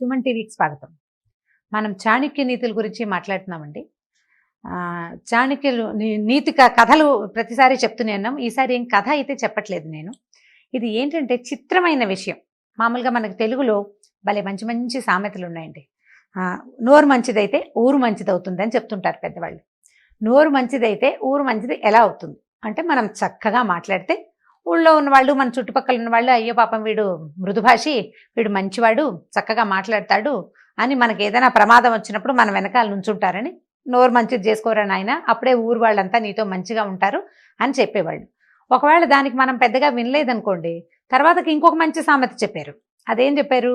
సుమన్ టీవీకి స్వాగతం. మనం చాణక్య నీతుల గురించి మాట్లాడుతున్నామండి. చాణక్యులు నీతి కథలు ప్రతిసారి చెప్తూనే ఉన్నాం. ఈసారి ఏం కథ అయితే చెప్పట్లేదు నేను. ఇది ఏంటంటే చిత్రమైన విషయం. మామూలుగా మనకు తెలుగులో భలే మంచి మంచి సామెతలు ఉన్నాయండి. నోరు మంచిదైతే ఊరు మంచిదవుతుంది అని చెప్తుంటారు పెద్దవాళ్ళు. నోరు మంచిదైతే ఊరు మంచిది ఎలా అవుతుంది అంటే, మనం చక్కగా మాట్లాడితే ఊళ్ళో ఉన్నవాళ్ళు, మన చుట్టుపక్కల ఉన్నవాళ్ళు, అయ్యో పాపం వీడు మృదుభాషి, వీడు మంచివాడు, చక్కగా మాట్లాడతాడు అని మనకి ఏదైనా ప్రమాదం వచ్చినప్పుడు మన వెనకాల నుంచుంటారని, నోరు మంచిది చేసుకోరా నాయన, అప్పుడే ఊరు వాళ్ళంతా నీతో మంచిగా ఉంటారు అని చెప్పేవాళ్ళు. ఒకవేళ దానికి మనం పెద్దగా వినలేదనుకోండి, తర్వాతకి ఇంకొక మంచి సామెత చెప్పారు. అదేం చెప్పారు?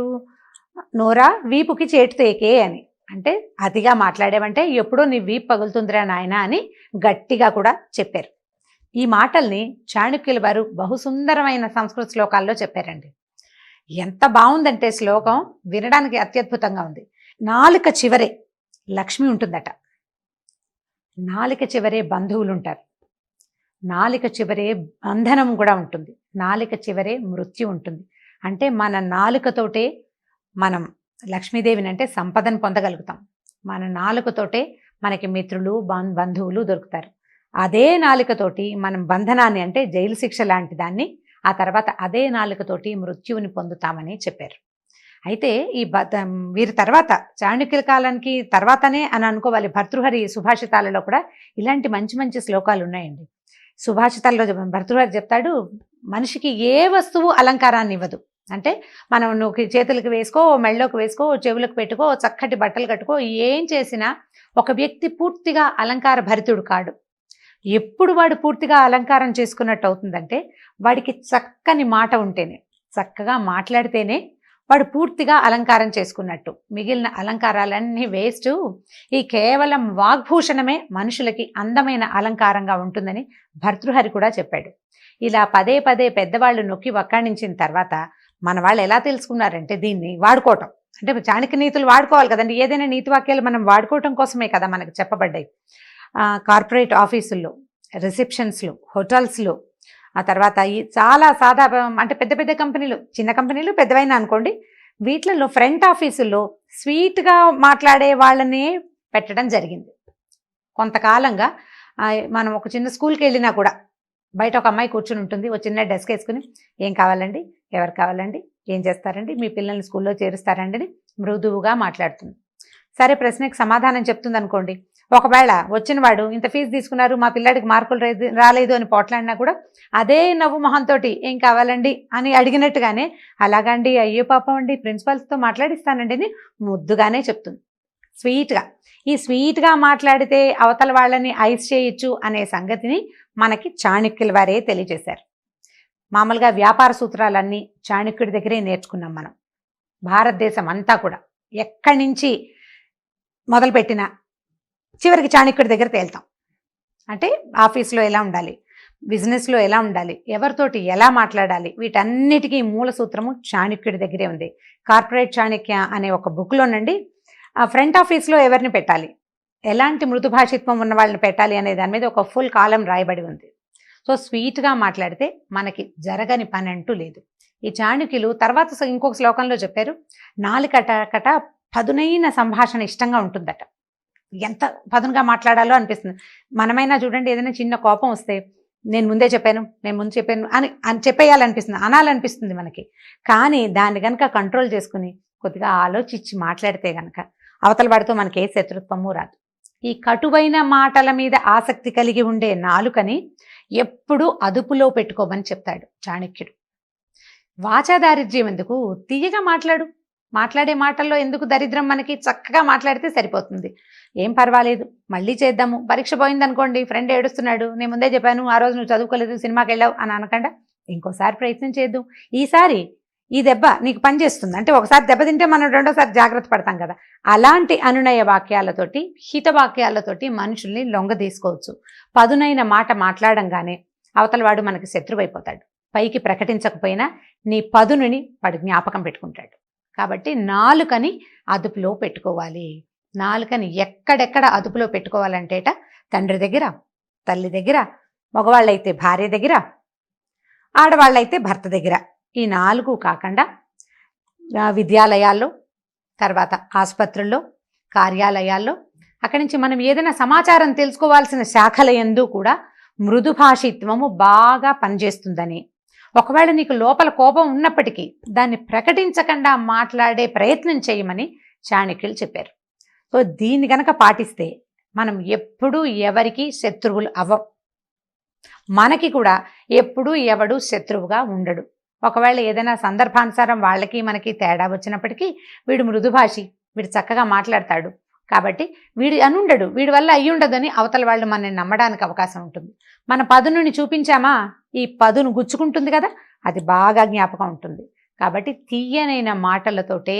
నోరా వీపుకి చేటు తేకే అని. అంటే అతిగా మాట్లాడేవంటే ఎప్పుడో నీ వీపు పగులుతుందిరా నాయన అని గట్టిగా కూడా చెప్పారు. ఈ మాటల్ని చాణక్యుల వారు బహుసుందరమైన సంస్కృత శ్లోకాల్లో చెప్పారండి. ఎంత బాగుందంటే శ్లోకం వినడానికి అత్యద్భుతంగా ఉంది. నాలుక చివరే లక్ష్మి ఉంటుందట, నాలుక చివరే బంధువులు ఉంటారు, నాలుక చివరే బంధనం కూడా ఉంటుంది, నాలుక చివరే మృత్యు ఉంటుంది. అంటే మన నాలుకతోటే మనం లక్ష్మీదేవిని అంటే సంపదను పొందగలుగుతాం. మన నాలుకతోటే మనకి మిత్రులు బంధువులు దొరుకుతారు. అదే నాలుకతోటి మనం బంధనాన్ని అంటే జైలు శిక్ష లాంటి దాన్ని, ఆ తర్వాత అదే నాలుకతోటి మృత్యువుని పొందుతామని చెప్పారు. అయితే వీరి తర్వాత చాణక్యుల కాలానికి తర్వాతనే అని అనుకోవాలి. భర్తృహరి సుభాషితాలలో కూడా ఇలాంటి మంచి మంచి శ్లోకాలు ఉన్నాయండి. సుభాషితాల్లో భర్తృహరి చెప్తాడు, మనిషికి ఏ వస్తువు అలంకారాన్ని ఇవ్వదు. అంటే మనం నువ్వు చేతులకు వేసుకో, మెళ్ళలోకి వేసుకో, చెవులకు పెట్టుకో, చక్కటి బట్టలు కట్టుకో, ఏం చేసినా ఒక వ్యక్తి పూర్తిగా అలంకార భరితుడు కాడు. ఎప్పుడు వాడు పూర్తిగా అలంకారం చేసుకున్నట్టు అవుతుందంటే, వాడికి చక్కని మాట ఉంటేనే, చక్కగా మాట్లాడితేనే వాడు పూర్తిగా అలంకారం చేసుకున్నట్టు. మిగిలిన అలంకారాలన్నీ వేస్ట్. ఈ కేవలం వాగ్భూషణమే మనుషులకి అందమైన అలంకారంగా ఉంటుందని భర్తృహరి కూడా చెప్పాడు. ఇలా పదే పదే పెద్దవాళ్ళు నొక్కి వక్కాణించిన తర్వాత మన వాళ్ళు ఎలా తెలుసుకున్నారంటే, దీన్ని వాడుకోవటం అంటే చాణక్య నీతులు వాడుకోవాలి కదండి. ఏదైనా నీతి వాక్యాలు మనం వాడుకోవటం కోసమే కదా మనకు చెప్పబడ్డాయి. కార్పొరేట్ ఆఫీసుల్లో, రిసెప్షన్స్లో, హోటల్స్లో, ఆ తర్వాత ఈ చాలా సాదా అంటే పెద్ద పెద్ద కంపెనీలు, చిన్న కంపెనీలు పెద్దవైనా అనుకోండి, వీటిలలో ఫ్రంట్ ఆఫీసుల్లో స్వీట్గా మాట్లాడే వాళ్ళనే పెట్టడం జరిగింది. కొంతకాలంగా మనం ఒక చిన్న స్కూల్కి వెళ్ళినా కూడా బయట ఒక అమ్మాయి కూర్చుని ఉంటుంది, ఒక చిన్న డెస్క్ వేసుకుని, ఏం కావాలండి, ఎవరు కావాలండి, ఏం చేస్తారండి, మీ పిల్లల్ని స్కూల్లో చేరుస్తారండి అని మృదువుగా మాట్లాడుతుంది. సరే, ప్రశ్నకి సమాధానం చెప్తుంది అనుకోండి. ఒకవేళ వచ్చిన వాడు ఇంత ఫీజు తీసుకున్నారు, మా పిల్లాడికి మార్కులు రాలేదు అని పోట్లాడినా కూడా అదే నవ్వు మొహంతో ఏం కావాలండి అని అడిగినట్టుగానే, అలాగండి, అయ్యో పాపం అండి, ప్రిన్సిపల్స్తో మాట్లాడిస్తానండి అని ముద్దుగానే చెప్తుంది, స్వీట్గా. ఈ స్వీట్గా మాట్లాడితే అవతల వాళ్ళని ఐస్ చేయొచ్చు అనే సంగతిని మనకి చాణక్యుల వారే తెలియజేశారు. మామూలుగా వ్యాపార సూత్రాలన్నీ చాణక్యుడి దగ్గరే నేర్చుకున్నాం మనం. భారతదేశం అంతా కూడా ఎక్కడి నుంచి మొదలుపెట్టినా చివరికి చాణక్యుడి దగ్గర తేల్తాం. అంటే ఆఫీస్లో ఎలా ఉండాలి, బిజినెస్లో ఎలా ఉండాలి, ఎవరితోటి ఎలా మాట్లాడాలి, వీటన్నిటికీ మూల సూత్రము చాణక్యుడి దగ్గరే ఉంది. కార్పొరేట్ చాణక్య అనే ఒక బుక్లోనండి ఫ్రంట్ ఆఫీస్లో ఎవరిని పెట్టాలి, ఎలాంటి మృదుభాషిత్వం ఉన్న వాళ్ళని పెట్టాలి అనే దాని మీద ఒక ఫుల్ కాలం రాయబడి ఉంది. సో స్వీట్గా మాట్లాడితే మనకి జరగని పని అంటూ లేదు. ఈ చాణక్యులు తర్వాత ఇంకొక శ్లోకంలో చెప్పారు, నాలుకట పదునైన సంభాషణ ఇష్టంగా ఉంటుందట. ఎంత పదునుగా మాట్లాడాలో అనిపిస్తుంది. మనమైనా చూడండి, ఏదైనా చిన్న కోపం వస్తే నేను ముందు చెప్పాను అని చెప్పేయాలనిపిస్తుంది, అనాలనిపిస్తుంది మనకి. కానీ దాన్ని కనుక కంట్రోల్ చేసుకుని కొద్దిగా ఆలోచించి మాట్లాడితే కనుక అవతల వాడితో మనకి ఏ శత్రుత్వము రాదు. ఈ కటువైన మాటల మీద ఆసక్తి కలిగి ఉండే నాలుకని ఎప్పుడూ అదుపులో పెట్టుకోమని చెప్తాడు చాణక్యుడు. వాచా దారిద్ర్యం ఎందుకు, తీయగా మాట్లాడే మాటల్లో ఎందుకు దరిద్రం, మనకి చక్కగా మాట్లాడితే సరిపోతుంది. ఏం పర్వాలేదు, మళ్ళీ చేద్దాము. పరీక్ష పోయిందనుకోండి, ఫ్రెండ్ ఏడుస్తున్నాడు, నేను ముందే చెప్పాను, ఆ రోజు నువ్వు చదువుకోలేదు, సినిమాకి వెళ్ళావు అని అనకుండా ఇంకోసారి ప్రయత్నం చేద్దాం, ఈసారి ఈ దెబ్బ నీకు పనిచేస్తుంది. అంటే ఒకసారి దెబ్బ తింటే మనం రెండోసారి జాగ్రత్త పడతాం కదా. అలాంటి అనునయ వాక్యాలతోటి, హితవాక్యాలతోటి మనుషుల్ని లొంగ తీసుకోవచ్చు. పదునైన మాట మాట్లాడంగానే అవతల వాడు మనకి శత్రువైపోతాడు. పైకి ప్రకటించకపోయినా నీ పదునుని వాడు జ్ఞాపకం పెట్టుకుంటాడు. కాబట్టి నాలుకని అదుపులో పెట్టుకోవాలి. నాలుకని ఎక్కడెక్కడ అదుపులో పెట్టుకోవాలంటేట, తండ్రి దగ్గర, తల్లి దగ్గర, మగవాళ్ళైతే భార్య దగ్గర, ఆడవాళ్ళైతే భర్త దగ్గర. ఈ 4 కాకుండా విద్యాలయాల్లో, తర్వాత ఆసుపత్రుల్లో, కార్యాలయాల్లో, అక్కడి నుంచి మనం ఏదైనా సమాచారం తెలుసుకోవాల్సిన శాఖల యందు కూడా మృదు భాషిత్వము బాగా పనిచేస్తుందని, ఒకవేళ నీకు లోపల కోపం ఉన్నప్పటికీ దాన్ని ప్రకటించకుండా మాట్లాడే ప్రయత్నం చేయమని చాణక్యులు చెప్పారు. సో దీన్ని గనక పాటిస్తే మనం ఎప్పుడూ ఎవరికి శత్రువులు అవ్వం. మనకి కూడా ఎప్పుడూ ఎవడు శత్రువుగా ఉండడు. ఒకవేళ ఏదైనా సందర్భానుసారం వాళ్ళకి మనకి తేడా వచ్చినప్పటికీ వీడు మృదుభాషి, వీడు చక్కగా మాట్లాడతాడు కాబట్టి వీడు అనుండడు, వీడి వల్ల అయ్యుండదని అవతల వాళ్ళు మనల్ని నమ్మడానికి అవకాశం ఉంటుంది. మన పదునుని చూపించామా ఈ పదును గుచ్చుకుంటుంది కదా, అది బాగా జ్ఞాపకం ఉంటుంది. కాబట్టి తీయనైన మాటలతోటే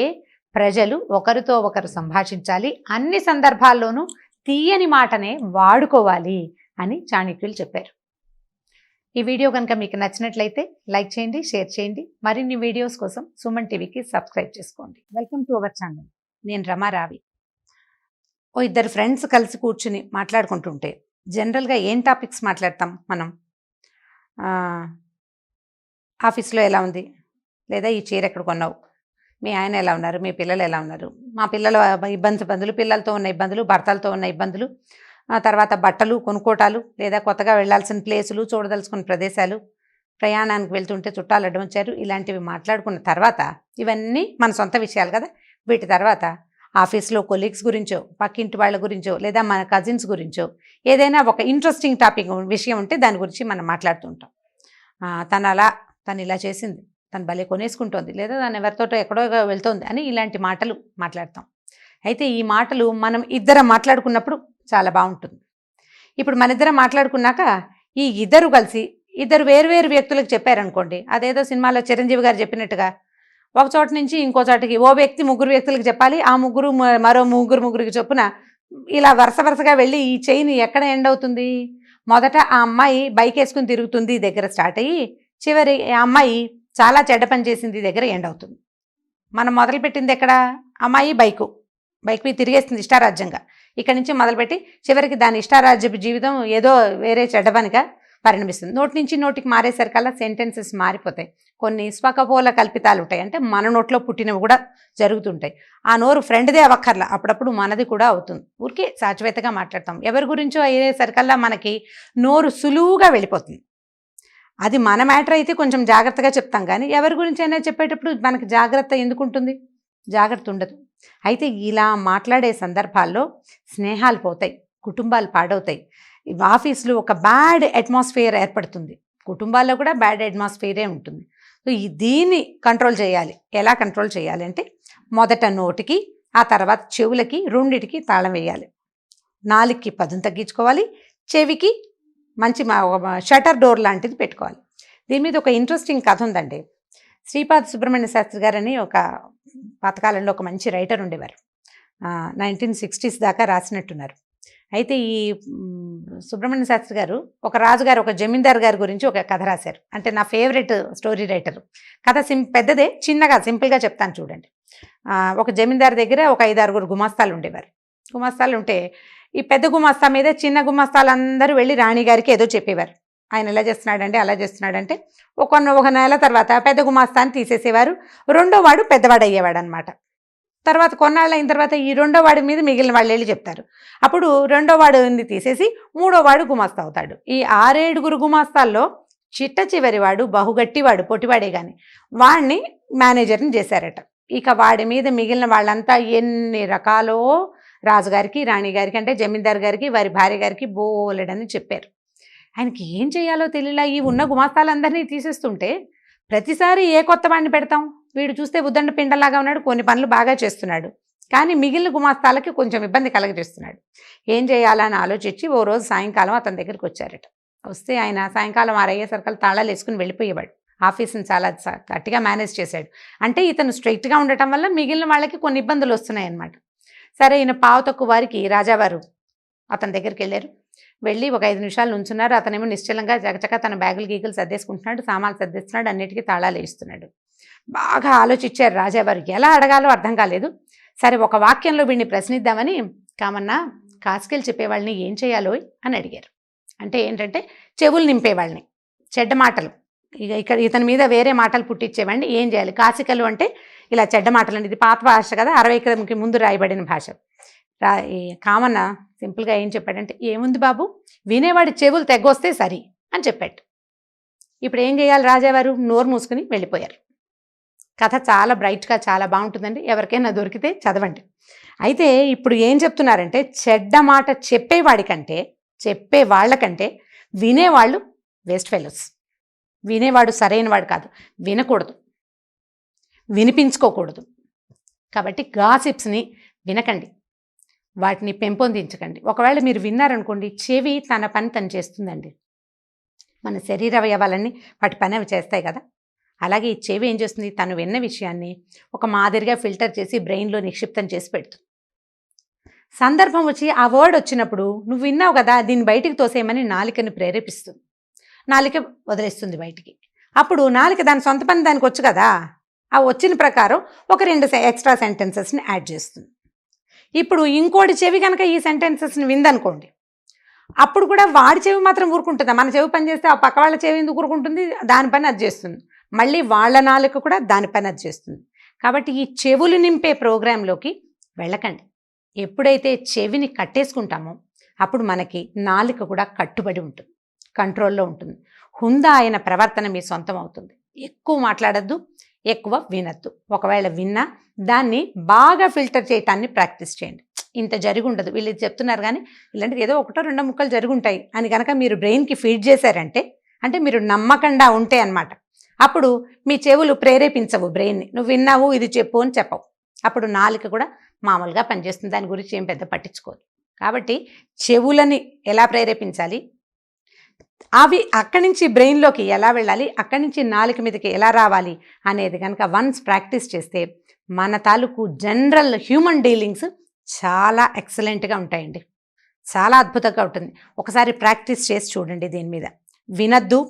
ప్రజలు ఒకరితో ఒకరు సంభాషించాలి, అన్ని సందర్భాల్లోనూ తీయని మాటనే వాడుకోవాలి అని చాణక్యులు చెప్పారు. ఈ వీడియో కనుక మీకు నచ్చినట్లయితే లైక్ చేయండి, షేర్ చేయండి. మరిన్ని వీడియోస్ కోసం సుమన్ టీవీకి సబ్స్క్రైబ్ చేసుకోండి. Welcome to our channel. నేను రమారావి. ఓ ఇద్దరు ఫ్రెండ్స్ కలిసి కూర్చుని మాట్లాడుకుంటుంటే జనరల్గా ఏం టాపిక్స్ మాట్లాడతాం మనం? ఆఫీస్లో ఎలా ఉంది, లేదా ఈ చీర ఎక్కడ కొన్నావు, మీ ఆయన ఎలా ఉన్నారు, మీ పిల్లలు ఎలా ఉన్నారు, మా పిల్లల ఇబ్బందులు, పిల్లలతో ఉన్న ఇబ్బందులు, భర్తలతో ఉన్న ఇబ్బందులు, తర్వాత బట్టలు కొనుక్కోటాలు, లేదా కొత్తగా వెళ్లాల్సిన ప్లేసులు, చూడదలుచుకున్న ప్రదేశాలు, ప్రయాణానికి వెళ్తుంటే చుట్టాలు అడ్డం వచ్చారు, ఇలాంటివి మాట్లాడుకున్న తర్వాత ఇవన్నీ మన సొంత విషయాలు కదా. వీటి తర్వాత ఆఫీస్లో కొలీగ్స్ గురించో, పక్కింటి వాళ్ళ గురించో, లేదా మన కజిన్స్ గురించో ఏదైనా ఒక ఇంట్రెస్టింగ్ టాపిక్ విషయం ఉంటే దాని గురించి మనం మాట్లాడుతూ ఉంటాం. తను ఇలా చేసింది, తను భలే కొనేసుకుంటోంది, లేదా తను ఎవరితోటో ఎక్కడో వెళ్తోంది అని ఇలాంటి మాటలు మాట్లాడతాం. అయితే ఈ మాటలు మనం ఇద్దరం మాట్లాడుకున్నప్పుడు చాలా బాగుంటుంది. ఇప్పుడు మన ఇద్దరం మాట్లాడుకున్నాక ఈ ఇద్దరు కలిసి ఇద్దరు వేరు వ్యక్తులకు చెప్పారనుకోండి, అదేదో సినిమాలో చిరంజీవి గారు చెప్పినట్టుగా ఒక చోట నుంచి ఇంకో చోటకి ఓ వ్యక్తి ముగ్గురు వ్యక్తులకు చెప్పాలి, ఆ ముగ్గురు మరో ముగ్గురికి చొప్పున ఇలా వరుసగా వెళ్ళి ఈ చైన్ ఎక్కడ ఎండ్ అవుతుంది? మొదట ఆ అమ్మాయి బైక్ వేసుకుని తిరుగుతుంది దగ్గర స్టార్ట్ అయ్యి, చివరి ఆ అమ్మాయి చాలా చెడ్డ పని చేసింది దగ్గర ఎండ్ అవుతుంది. మనం మొదలుపెట్టింది ఎక్కడ? అమ్మాయి బైక్ మీద తిరిగేస్తుంది ఇష్టారాజ్యంగా. ఇక్కడి నుంచి మొదలుపెట్టి చివరికి దాని ఇష్టారాజ్యపు జీవితం ఏదో వేరే చెడ్డ పనిగా పరిణమిస్తుంది. నోటి నుంచి నోటికి మారేసరికల్లా సెంటెన్సెస్ మారిపోతాయి. కొన్ని స్వకపోల కల్పితాలు ఉంటాయి, అంటే మన నోట్లో పుట్టినవి కూడా జరుగుతుంటాయి. ఆ నోరు ఫ్రెండ్దే అవ్వక్కర్లా, అప్పుడప్పుడు మనది కూడా అవుతుంది. ఊరికే సాచివేతగా మాట్లాడతాం. ఎవరి గురించో అయ్యేసరికల్లా మనకి నోరు సులువుగా వెళ్ళిపోతుంది. అది మన మ్యాటర్ అయితే కొంచెం జాగ్రత్తగా చెప్తాం, కానీ ఎవరి గురించి అయినా చెప్పేటప్పుడు మనకి జాగ్రత్త ఎందుకు ఉంటుంది? జాగ్రత్త ఉండదు. అయితే ఇలా మాట్లాడే సందర్భాల్లో స్నేహాలు పోతాయి, కుటుంబాలు పాడవుతాయి, ఆఫీసులో ఒక బ్యాడ్ అట్మాస్ఫియర్ ఏర్పడుతుంది, కుటుంబాల్లో కూడా బ్యాడ్ అట్మాస్ఫియరే ఉంటుంది. సో దీన్ని కంట్రోల్ చేయాలి. ఎలా కంట్రోల్ చేయాలి అంటే, మొదట నోటికి, ఆ తర్వాత చెవులకి, రెండిటికి తాళం వేయాలి. నాలుగుకి పదును తగ్గించుకోవాలి, చెవికి మంచి షటర్ డోర్ లాంటిది పెట్టుకోవాలి. దీని మీద ఒక ఇంట్రెస్టింగ్ కథ ఉందండి. శ్రీపాద సుబ్రహ్మణ్య శాస్త్రి గారని ఒక పాతకాలంలో ఒక మంచి రైటర్ ఉండేవారు. 1960s దాకా రాసినట్టున్నారు. అయితే ఈ సుబ్రహ్మణ్య శాస్త్రి గారు ఒక రాజుగారు, ఒక జమీందార్ గారి గురించి ఒక కథ రాశారు. అంటే నా ఫేవరెట్ స్టోరీ రైటర్. కథ పెద్దదే, చిన్నగా సింపుల్గా చెప్తాను చూడండి. ఒక జమీందార్ దగ్గర ఒక 5-6 గుమాస్తాలు ఉండేవారు. గుమాస్తాలు ఉంటే ఈ పెద్ద గుమాస్తా మీద చిన్న గుమాస్తాలందరూ వెళ్ళి రాణిగారికి ఏదో చెప్పేవారు. ఆయన ఎలా చేస్తున్నాడంటే అలా చేస్తున్నాడంటే ఒక నెల తర్వాత పెద్ద గుమాస్తాని తీసేసేవారు, రెండో వాడు పెద్దవాడు అయ్యేవాడు అనమాట. తర్వాత కొన్నాళ్ళు అయిన తర్వాత ఈ రెండో వాడి మీద మిగిలిన వాళ్ళు వెళ్ళి చెప్తారు. అప్పుడు రెండో వాడిని తీసేసి మూడో వాడు గుమాస్తా అవుతాడు. ఈ 6-7 గుమాస్తాల్లో చిట్ట చివరి వాడు బహుగట్టివాడు, పొట్టివాడే కానీ వాడిని మేనేజర్ని చేశారట. ఇక వాడి మీద మిగిలిన వాళ్ళంతా ఎన్ని రకాలో రాజుగారికి, రాణిగారికి, అంటే జమీందార్ గారికి, వారి భార్య గారికి బోలెడని చెప్పారు. ఆయనకి ఏం చేయాలో తెలియలా. ఈ ఉన్న గుమాస్తాలందరినీ తీసేస్తుంటే ప్రతిసారి ఏ కొత్త వాడిని పెడతాం? వీడు చూస్తే ఉద్దండ పిండలాగా ఉన్నాడు, కొన్ని పనులు బాగా చేస్తున్నాడు, కానీ మిగిలిన గుమాస్తాలకి కొంచెం ఇబ్బంది కలగజేస్తున్నాడు. ఏం చేయాలని ఆలోచించి ఓ రోజు సాయంకాలం అతని దగ్గరికి వచ్చారట. వస్తే ఆయన సాయంకాలం 6 అయ్యేసరికి తాళాలు వేసుకుని వెళ్ళిపోయేవాడు. ఆఫీస్ని చాలా గట్టిగా మేనేజ్ చేశాడు. అంటే ఇతను స్ట్రైట్గా ఉండటం వల్ల మిగిలిన వాళ్ళకి కొన్ని ఇబ్బందులు వస్తున్నాయి అన్నమాట. సరే, ఈయన పావు తక్కువ వారికి రాజావారు అతని దగ్గరికి వెళ్ళారు. వెళ్ళి ఒక 5 నిమిషాలు నుంచున్నారు. అతనేమో నిశ్చలంగా చకచక తన బ్యాగులు గీగులు సర్దేసుకుంటున్నాడు, సామాన్లు సర్దేస్తున్నాడు, అన్నిటికీ తాళాలు వేస్తున్నాడు. బాగా ఆలోచించారు రాజావారు. ఎలా అడగాలో అర్థం కాలేదు. సరే, ఒక వాక్యంలో వీడిని ప్రశ్నిద్దామని, కామన్నా కాసుకెళ్ళి చెప్పేవాళ్ళని ఏం చేయాలో అని అడిగారు. అంటే ఏంటంటే చెవులు నింపేవాళ్ళని, చెడ్డ మాటలు, ఇక్కడ ఇతని మీద వేరే మాటలు పుట్టించేవాడిని ఏం చేయాలి? కాసికలు అంటే ఇలా చెడ్డ మాటలండి. ఇది పాత భాష కదా, 60కి ముందు రాయబడిన భాష. ఈ కామన్న సింపుల్గా ఏం చెప్పాడంటే, ఏముంది బాబు, వినేవాడి చెవులు తెగ్గొస్తే సరి అని చెప్పాడు. ఇప్పుడు ఏం చేయాలి రాజావారు? నోరు మూసుకుని వెళ్ళిపోయారు. కథ చాలా బ్రైట్గా చాలా బాగుంటుందండి, ఎవరికైనా దొరికితే చదవండి. అయితే ఇప్పుడు ఏం చెప్తున్నారంటే, చెడ్డ మాట చెప్పేవాడికంటే, చెప్పే వాళ్ళకంటే వినేవాళ్ళు వేస్ట్ ఫెలోస్. వినేవాడు సరైన వాడు కాదు, వినకూడదు, వినిపించుకోకూడదు. కాబట్టి గాసిప్స్ని వినకండి, వాటిని పెంపొందించకండి. ఒకవేళ మీరు విన్నారనుకోండి, చెవి తన పని తను చేస్తుందండి. మన శరీర అవయవాలన్నీ వాటి పని అవి చేస్తాయి కదా, అలాగే ఈ చెవి ఏం చేస్తుంది, తను విన్న విషయాన్ని ఒక మాదిరిగా ఫిల్టర్ చేసి బ్రెయిన్లో నిక్షిప్తం చేసి పెడుతుంది. సందర్భం వచ్చి ఆ వర్డ్ వచ్చినప్పుడు నువ్వు విన్నావు కదా, దీన్ని బయటికి తోసేయమని నాలికని ప్రేరేపిస్తుంది. నాలిక వదిలేస్తుంది బయటికి. అప్పుడు నాలిక దాని సొంత పని దానికి వచ్చు కదా, ఆ వచ్చిన ప్రకారం ఒక 2 ఎక్స్ట్రా సెంటెన్సెస్ని యాడ్ చేస్తుంది. ఇప్పుడు ఇంకోటి చెవి కనుక ఈ సెంటెన్సెస్ని విందనుకోండి, అప్పుడు కూడా వాడి చెవి మాత్రం ఊరుకుంటుందా? మన చెవి పని చేస్తే ఆ పక్క వాళ్ళ చెవి ఎందుకు ఊరుకుంటుంది? దాని పని అది చేస్తుంది. మళ్ళీ వాళ్ళ నాలుక కూడా దాని పని అది చేస్తుంది. కాబట్టి ఈ చెవులు నింపే ప్రోగ్రాంలోకి వెళ్ళకండి. ఎప్పుడైతే చెవిని కట్టేసుకుంటామో అప్పుడు మనకి నాలుక కూడా కట్టుబడి ఉంటుంది, కంట్రోల్లో ఉంటుంది. హుందా అయిన ప్రవర్తన మీ సొంతం అవుతుంది. ఎక్కువ మాట్లాడద్దు, ఎక్కువ వినద్దు. ఒకవేళ విన్నా దాన్ని బాగా ఫిల్టర్ చేయటాన్ని ప్రాక్టీస్ చేయండి. ఇంత జరిగి ఉండదు, వీళ్ళు ఇది చెప్తున్నారు కానీ ఇలాంటిది ఏదో 1-2 ముక్కలు జరుగుంటాయి అని కనుక మీరు బ్రెయిన్కి ఫీడ్ చేశారంటే, అంటే మీరు నమ్మకండా ఉంటే అన్నమాట. అప్పుడు మీ చెవులు ప్రేరేపించవు బ్రెయిన్ని, నువ్వు విన్నావు ఇది చెప్పు అని చెప్పవు. అప్పుడు నాలుక కూడా మామూలుగా పనిచేస్తుంది, దాని గురించి ఏం పెద్ద పట్టించుకోదు. కాబట్టి చెవులని ఎలా ప్రేరేపించాలి, అవి అక్కడి నుంచి బ్రెయిన్లోకి ఎలా వెళ్ళాలి, అక్కడి నుంచి నాలుక మీదకి ఎలా రావాలి అనేది కనుక వన్స్ ప్రాక్టీస్ చేస్తే మన తాలూకు జనరల్ హ్యూమన్ డీలింగ్స్ చాలా ఎక్సలెంట్గా ఉంటాయండి, చాలా అద్భుతంగా ఉంటుంది. ఒకసారి ప్రాక్టీస్ చేసి చూడండి దీని మీద. వినద్దు,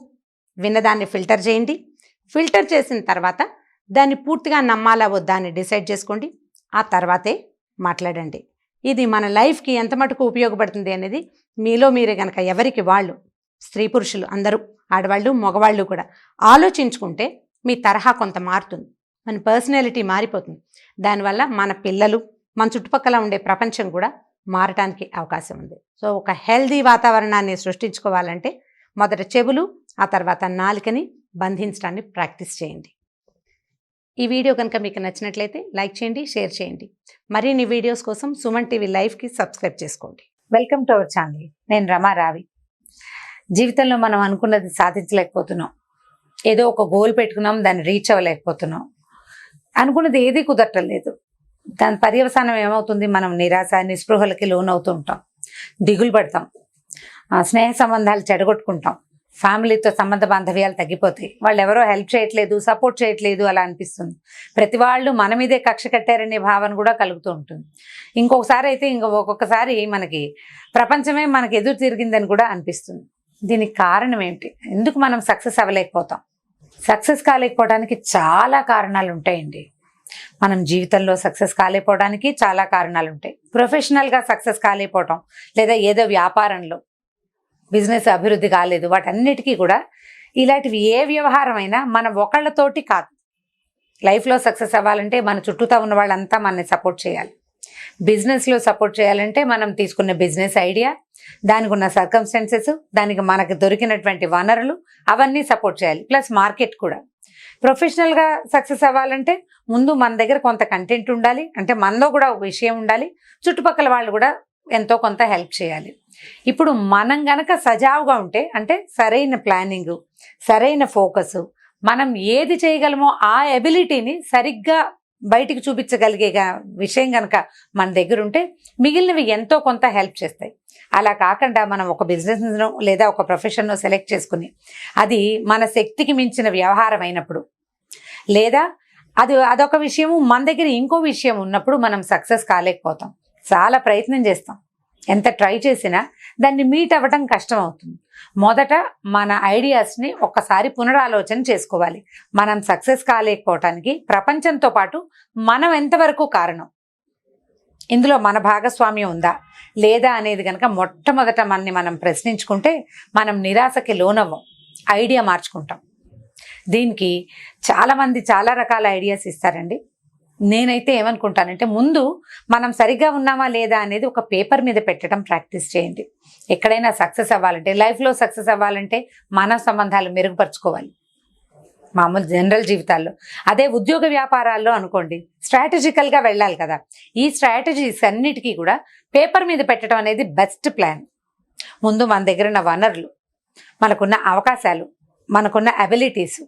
విన్నదాన్ని ఫిల్టర్ చేయండి. ఫిల్టర్ చేసిన తర్వాత దాన్ని పూర్తిగా నమ్మాలా వద్దా అని డిసైడ్ చేసుకోండి. ఆ తర్వాతే మాట్లాడండి. ఇది మన లైఫ్కి ఎంత మటుకు ఉపయోగపడుతుంది అనేది మీలో మీరే కనుక ఎవరికి వాళ్ళు, స్త్రీ పురుషులు అందరూ, ఆడవాళ్ళు మగవాళ్ళు కూడా ఆలోచించుకుంటే మీ తరహా కొంత మారుతుంది, మన పర్సనాలిటీ మారిపోతుంది. దానివల్ల మన పిల్లలు, మన చుట్టుపక్కల ఉండే ప్రపంచం కూడా మారటానికి అవకాశం ఉంది. సో ఒక హెల్దీ వాతావరణాన్ని సృష్టించుకోవాలంటే మొదట చెవులు, ఆ తర్వాత నాలుకని బంధించడాన్ని ప్రాక్టీస్ చేయండి. ఈ వీడియో కనుక మీకు నచ్చినట్లయితే లైక్ చేయండి, షేర్ చేయండి. మరిన్ని వీడియోస్ కోసం సుమన్ టీవీ లైవ్కి సబ్స్క్రైబ్ చేసుకోండి. Welcome to our channel. నేను రమా రావి. జీవితంలో మనం అనుకున్నది సాధించలేకపోతున్నాం, ఏదో ఒక గోల్ పెట్టుకున్నాం, దాన్ని రీచ్ అవ్వలేకపోతున్నాం, అనుకున్నది ఏది కుదరటం లేదు. దాని పర్యవసానం ఏమవుతుంది, మనం నిరాశ నిస్పృహలకి లోనవుతూ ఉంటాం, దిగులు పడతాం, స్నేహ సంబంధాలు చెడగొట్టుకుంటాం, ఫ్యామిలీతో సంబంధ బాంధవ్యాలు తగ్గిపోతాయి, వాళ్ళు ఎవరో హెల్ప్ చేయట్లేదు, సపోర్ట్ చేయట్లేదు అలా అనిపిస్తుంది. ప్రతి వాళ్ళు మన మీదే కక్ష కట్టారనే భావన కూడా కలుగుతూ ఉంటుంది. ఇంకొకసారి అయితే ఒక్కొక్కసారి మనకి ప్రపంచమే మనకి ఎదురు తిరిగిందని కూడా అనిపిస్తుంది. దీనికి కారణం ఏమిటి, ఎందుకు మనం సక్సెస్ అవ్వలేకపోతాం? సక్సెస్ కాలేకపోవడానికి చాలా కారణాలు ఉంటాయండి. మనం జీవితంలో సక్సెస్ కాలేకపోవడానికి చాలా కారణాలు ఉంటాయి. ప్రొఫెషనల్గా సక్సెస్ కాలేకపోవటం, లేదా ఏదో వ్యాపారంలో బిజినెస్ అభివృద్ధి కాలేదు, వాటన్నిటికీ కూడా ఇలాంటివి ఏ వ్యవహారం అయినా మన ఒకళ్ళతోటి కాదు. లైఫ్లో సక్సెస్ అవ్వాలంటే మన చుట్టూతా ఉన్న వాళ్ళంతా మనని సపోర్ట్ చేయాలి. బిజినెస్లో సపోర్ట్ చేయాలంటే మనం తీసుకున్న బిజినెస్ ఐడియా, దానికి ఉన్న సర్కమ్స్టెన్సెస్, దానికి మనకు దొరికినటువంటి వనరులు అవన్నీ సపోర్ట్ చేయాలి, ప్లస్ మార్కెట్ కూడా. ప్రొఫెషనల్గా సక్సెస్ అవ్వాలంటే ముందు మన దగ్గర కొంత కంటెంట్ ఉండాలి, అంటే మనలో కూడా ఒక విషయం ఉండాలి, చుట్టుపక్కల వాళ్ళు కూడా ఎంతో కొంత హెల్ప్ చేయాలి. ఇప్పుడు మనం గనక సజావుగా ఉంటే, అంటే సరైన ప్లానింగ్, సరైన ఫోకస్, మనం ఏది చేయగలమో ఆ ఎబిలిటీని సరిగ్గా బయటికి చూపించగలిగే విషయం కనుక మన దగ్గర ఉంటే మిగిలినవి ఎంతో కొంత హెల్ప్ చేస్తాయి. అలా కాకుండా మనం ఒక బిజినెస్ను లేదా ఒక ప్రొఫెషన్ను సెలెక్ట్ చేసుకుని అది మన శక్తికి మించిన వ్యవహారం అయినప్పుడు, లేదా అదొక విషయము, మన దగ్గర ఇంకో విషయం ఉన్నప్పుడు మనం సక్సెస్ కాలేకపోతాం. చాలా ప్రయత్నం చేస్తాం, ఎంత ట్రై చేసినా దాన్ని మీట్ అవ్వడం కష్టం అవుతుంది. మొదట మన ఐడియాస్ని ఒక్కసారి పునరాలోచన చేసుకోవాలి. మనం సక్సెస్ కాలేకపోవటానికి ప్రపంచంతో పాటు మనం ఎంతవరకు కారణం, ఇందులో మన భాగస్వామ్యం ఉందా లేదా అనేది కనుక మొట్టమొదట మనం ప్రశ్నించుకుంటే మనం నిరాశకి లోనవ్వం, ఐడియా మార్చుకుంటాం. దీనికి చాలామంది చాలా రకాల ఐడియాస్ ఇస్తారండి. నేనైతే ఏమనుకుంటానంటే ముందు మనం సరిగ్గా ఉన్నామా లేదా అనేది ఒక పేపర్ మీద పెట్టడం ప్రాక్టీస్ చేయండి. ఎక్కడైనా సక్సెస్ అవ్వాలంటే, లైఫ్లో సక్సెస్ అవ్వాలంటే మానవ సంబంధాలు మెరుగుపరుచుకోవాలి మామూలు జనరల్ జీవితాల్లో. అదే ఉద్యోగ వ్యాపారాల్లో అనుకోండి, స్ట్రాటజికల్గా వెళ్ళాలి కదా. ఈ స్ట్రాటజీస్ అన్నిటికీ కూడా పేపర్ మీద పెట్టడం అనేది బెస్ట్ ప్లాన్. ముందు మన దగ్గర ఉన్న వనరులు, మనకున్న అవకాశాలు, మనకున్న అబిలిటీస్,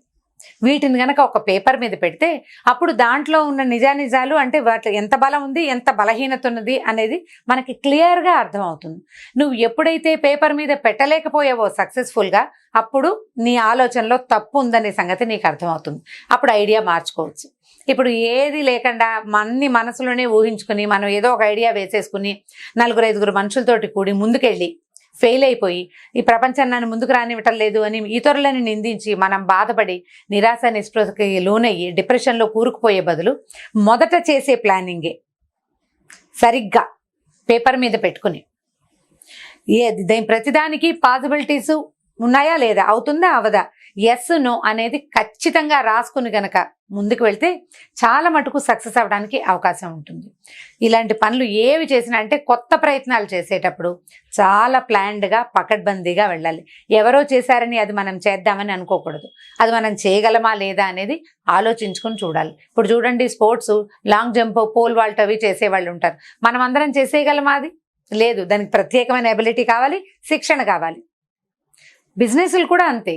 వీటిని గనక ఒక పేపర్ మీద పెడితే అప్పుడు దాంట్లో ఉన్న నిజానిజాలు అంటే వాటి ఎంత బలం ఉంది, ఎంత బలహీనత ఉన్నది అనేది మనకి క్లియర్గా అర్థమవుతుంది. నువ్వు ఎప్పుడైతే పేపర్ మీద పెట్టలేకపోయావో సక్సెస్ఫుల్గా, అప్పుడు నీ ఆలోచనలో తప్పు ఉందనే సంగతి నీకు అర్థమవుతుంది. అప్పుడు ఐడియా మార్చుకోవచ్చు. ఇప్పుడు ఏది లేకుండా అన్ని మనసులోనే ఊహించుకుని మనం ఏదో ఒక ఐడియా వేసేసుకుని 4-5 మనుషులతోటి కూడి ముందుకెళ్ళి ఫెయిల్ అయిపోయి ఈ ప్రపంచం నన్ను ముందుకు రానివ్వటం లేదు అని ఇతరులను నిందించి మనం బాధపడి నిరాశ నిస్పృహకి లోనయ్యి డిప్రెషన్లో కూరుకుపోయే బదులు మొదట చేసే ప్లానింగే సరిగ్గా పేపర్ మీద పెట్టుకుని ప్రతిదానికి పాసిబిలిటీస్ ఉన్నాయా లేదా, అవుతుందా అవదా, ఎస్ నో అనేది ఖచ్చితంగా రాసుకుని గనక ముందుకు వెళ్తే చాలా మటుకు సక్సెస్ అవ్వడానికి అవకాశం ఉంటుంది. ఇలాంటి పనులు ఏవి చేసినా అంటే కొత్త ప్రయత్నాలు చేసేటప్పుడు చాలా ప్లాన్డ్గా పకడ్బందీగా వెళ్ళాలి. ఎవరో చేశారని అది మనం చేద్దామని అనుకోకూడదు. అది మనం చేయగలమా లేదా అనేది ఆలోచించుకుని చూడాలి. ఇప్పుడు చూడండి, sports long jump, pole vault అవి చేసేవాళ్ళు ఉంటారు. మనం అందరం చేసేయగలమా? అది లేదు. దానికి ప్రత్యేకమైన ఎబిలిటీ కావాలి, శిక్షణ కావాలి. బిజినెస్లు కూడా అంతే.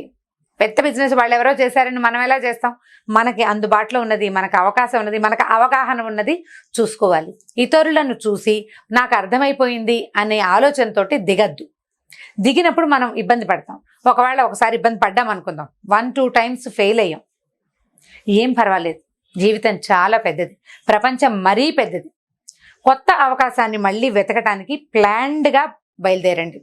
పెద్ద బిజినెస్ వాళ్ళు ఎవరో చేశారని మనం ఎలా చేస్తాం? మనకి అందుబాటులో ఉన్నది, మనకు అవకాశం ఉన్నది, మనకు అవగాహన ఉన్నది చూసుకోవాలి. ఇతరులను చూసి నాకు అర్థమైపోయింది అనే ఆలోచనతో దిగద్దు. దిగినప్పుడు మనం ఇబ్బంది పడతాం. ఒకసారి ఇబ్బంది పడ్డాం అనుకుందాం, 1-2 టైమ్స్ ఫెయిల్ అయ్యాం, ఏం పర్వాలేదు. జీవితం చాలా పెద్దది, ప్రపంచం మరీ పెద్దది. కొత్త అవకాశాన్ని మళ్ళీ వెతకటానికి ప్లాన్డ్గా బయలుదేరండి.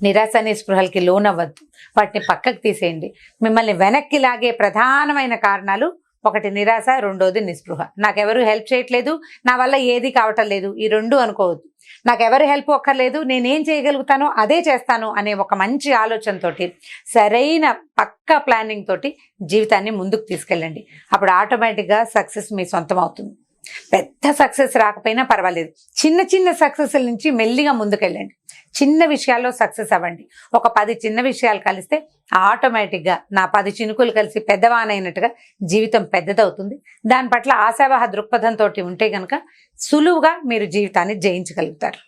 నిరాశ నిస్పృహలకి లోనవ్వద్దు, వాటిని పక్కకు తీసేయండి. మిమ్మల్ని వెనక్కి లాగే ప్రధానమైన కారణాలు, ఒకటి నిరాశ, రెండోది నిస్పృహ. నాకెవరు హెల్ప్ చేయట్లేదు, నా వల్ల ఏది కావటం లేదు, ఈ రెండు అనుకోవద్దు. నాకెవరు హెల్ప్ ఒక్కర్లేదు, నేనేం చేయగలుగుతానో అదే చేస్తాను అనే ఒక మంచి ఆలోచనతోటి, సరైన పక్కా ప్లానింగ్ తోటి జీవితాన్ని ముందుకు తీసుకెళ్ళండి. అప్పుడు ఆటోమేటిక్గా సక్సెస్ మీ సొంతం అవుతుంది. పెద్ద సక్సెస్ రాకపోయినా పర్వాలేదు, చిన్న చిన్న సక్సెస్ల నుంచి మెల్లిగా ముందుకెళ్ళండి. చిన్న విషయాల్లో సక్సెస్ అవ్వండి. ఒక 10 చిన్న విషయాలు కలిస్తే ఆటోమేటిక్గా నా 10 చినుకులు కలిసి పెద్దవానైనట్టుగా జీవితం పెద్దదవుతుంది. దాని పట్ల ఆశావహ దృక్పథంతో ఉంటే కనుక సులువుగా మీరు జీవితాన్ని జయించగలుగుతారు.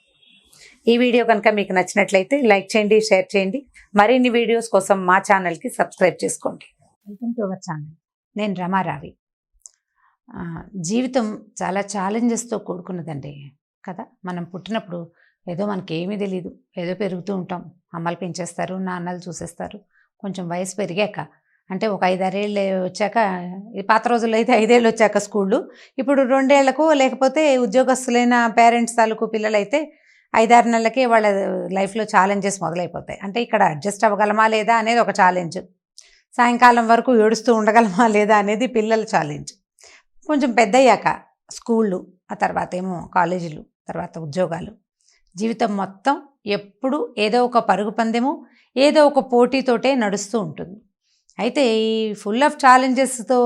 ఈ వీడియో కనుక మీకు నచ్చినట్లయితే లైక్ చేయండి, షేర్ చేయండి. మరిన్ని వీడియోస్ కోసం మా ఛానల్కి సబ్స్క్రైబ్ చేసుకోండి. Welcome to our channel. నేను రమారావి. జీవితం చాలా ఛాలెంజెస్తో కూడుకున్నదండి కదా. మనం పుట్టినప్పుడు ఏదో మనకి ఏమీ తెలీదు, ఏదో పెరుగుతూ ఉంటాం. అమ్మలు పెంచేస్తారు, నాన్నలు చూసేస్తారు. కొంచెం వయసు పెరిగాక అంటే ఒక 5-6 ఏళ్ళు వచ్చాక, ఈ పాత రోజుల్లో అయితే 5 ఏళ్ళు వచ్చాక స్కూళ్ళు, ఇప్పుడు 2 ఏళ్లకు లేకపోతే ఉద్యోగస్తులైన పేరెంట్స్ తాలూకు పిల్లలైతే 5-6 నెలలకే వాళ్ళ లైఫ్లో ఛాలెంజెస్ మొదలైపోతాయి. అంటే ఇక్కడ అడ్జస్ట్ అవ్వగలమా లేదా అనేది ఒక ఛాలెంజ్, సాయంకాలం వరకు ఏడుస్తూ ఉండగలమా లేదా అనేది పిల్లల ఛాలెంజ్. కొంచెం పెద్దయ్యాక స్కూళ్ళు, ఆ తర్వాత ఏమో కాలేజీలు, తర్వాత ఉద్యోగాలు, జీవితం మొత్తం ఎప్పుడు ఏదో ఒక పరుగు పందెము, ఏదో ఒక పోటీతోటే నడుస్తూ ఉంటుంది. అయితే ఈ ఫుల్ ఆఫ్ ఛాలెంజెస్తో